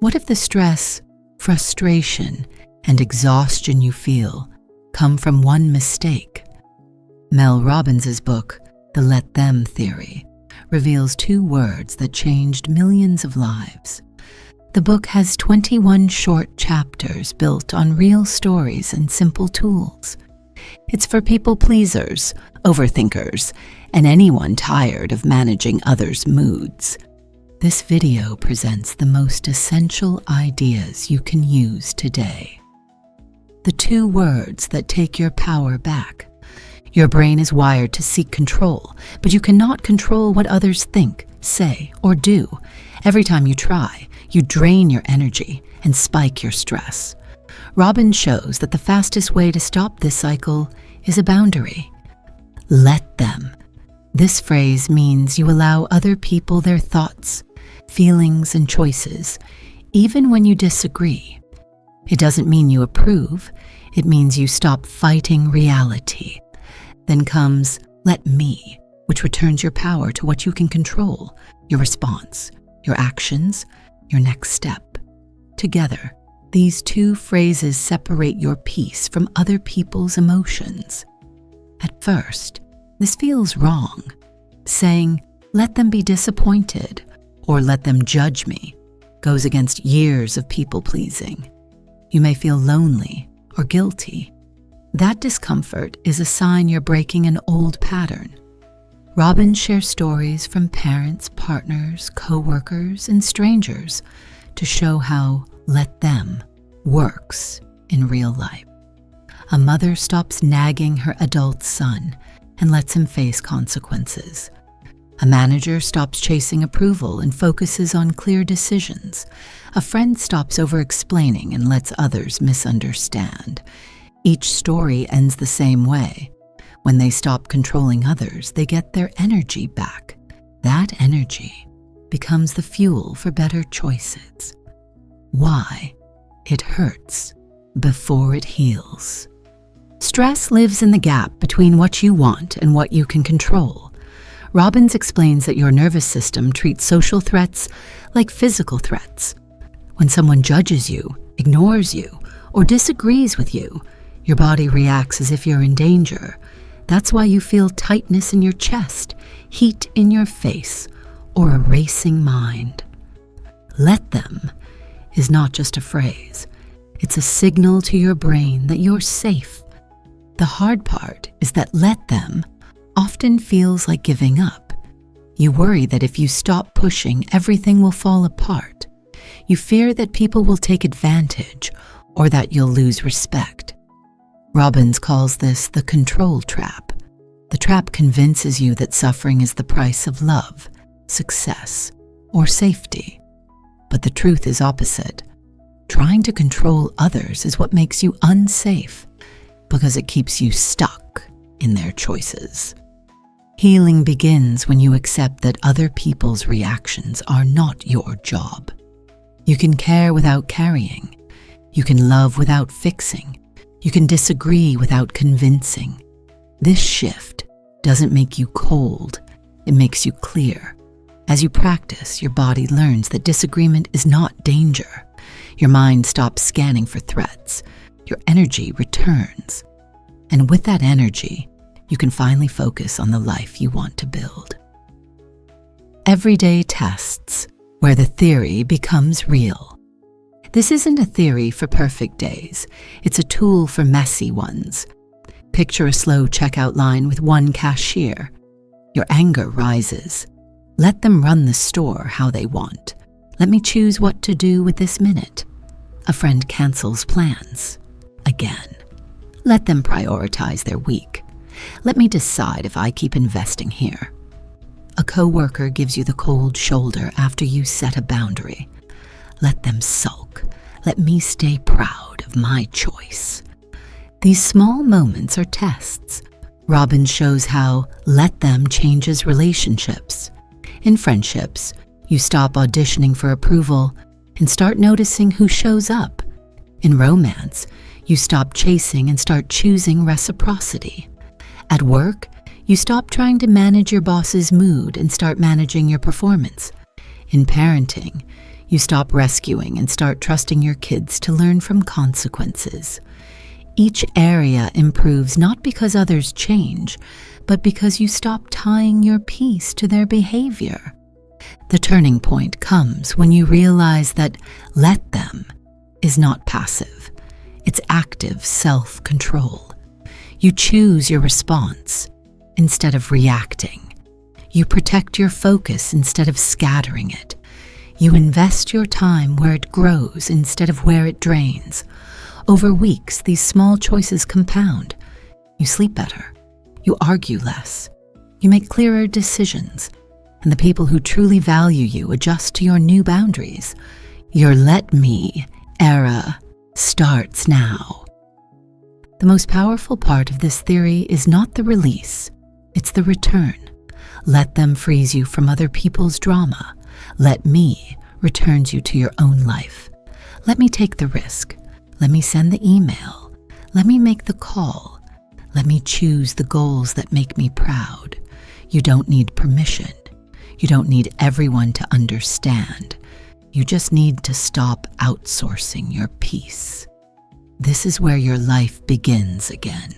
What if the stress, frustration, and exhaustion you feel come from one mistake? Mel Robbins' book, The Let Them Theory, reveals 2 words that changed millions of lives. The book has 21 short chapters built on real stories and simple tools. It's for people pleasers, overthinkers, and anyone tired of managing others' moods. This video presents the most essential ideas you can use today. The 2 words that take your power back. Your brain is wired to seek control, but you cannot control what others think, say, or do. Every time you try, you drain your energy and spike your stress. Robbins shows that the fastest way to stop this cycle is a boundary. Let them. This phrase means you allow other people their thoughts, feelings, and choices, even when you disagree. It doesn't mean you approve. It means you stop fighting reality. Then comes let me, which returns your power to what you can control, your response, your actions, your next step. Together, these 2 phrases separate your peace from other people's emotions. At first, this feels wrong. Saying, let them be disappointed, or let them judge me, goes against years of people-pleasing. You may feel lonely or guilty. That discomfort is a sign you're breaking an old pattern. Robbins shares stories from parents, partners, co-workers, and strangers to show how let them works in real life. A mother stops nagging her adult son and lets him face consequences. A manager stops chasing approval and focuses on clear decisions. A friend stops over-explaining and lets others misunderstand. Each story ends the same way. When they stop controlling others, they get their energy back. That energy becomes the fuel for better choices. Why? It hurts before it heals. Stress lives in the gap between what you want and what you can control. Robbins explains that your nervous system treats social threats like physical threats. When someone judges you, ignores you, or disagrees with you, your body reacts as if you're in danger. That's why you feel tightness in your chest, heat in your face, or a racing mind. Let them is not just a phrase. It's a signal to your brain that you're safe. The hard part is that let them often feels like giving up. You worry that if you stop pushing, everything will fall apart. You fear that people will take advantage or that you'll lose respect. Robbins calls this the control trap. The trap convinces you that suffering is the price of love, success, or safety. But the truth is opposite. Trying to control others is what makes you unsafe because it keeps you stuck in their choices. Healing begins when you accept that other people's reactions are not your job. You can care without carrying. You can love without fixing. You can disagree without convincing. This shift doesn't make you cold, it makes you clear. As you practice, your body learns that disagreement is not danger. Your mind stops scanning for threats. Your energy returns. And with that energy, you can finally focus on the life you want to build. Everyday tests, where the theory becomes real. This isn't a theory for perfect days. It's a tool for messy ones. Picture a slow checkout line with one cashier. Your anger rises. Let them run the store how they want. Let me choose what to do with this minute. A friend cancels plans. Again. Let them prioritize their week. Let me decide if I keep investing here. A coworker gives you the cold shoulder after you set a boundary. Let them sulk. Let me stay proud of my choice. These small moments are tests. Robbins shows how let them changes relationships. In friendships, you stop auditioning for approval and start noticing who shows up. In romance, you stop chasing and start choosing reciprocity. At work, you stop trying to manage your boss's mood and start managing your performance. In parenting, You stop rescuing and start trusting your kids to learn from consequences. Each area improves not because others change, but because you stop tying your peace to their behavior. The turning point comes when you realize that "let them" is not passive. It's active self-control. You choose your response instead of reacting. You protect your focus instead of scattering it. You invest your time where it grows instead of where it drains. Over weeks, these small choices compound. You sleep better. You argue less. You make clearer decisions. And the people who truly value you adjust to your new boundaries. Your "let me" era starts now. The most powerful part of this theory is not the release, it's the return. Let them frees you from other people's drama. Let me returns you to your own life. Let me take the risk. Let me send the email. Let me make the call. Let me choose the goals that make me proud. You don't need permission. You don't need everyone to understand. You just need to stop outsourcing your peace. This is where your life begins again.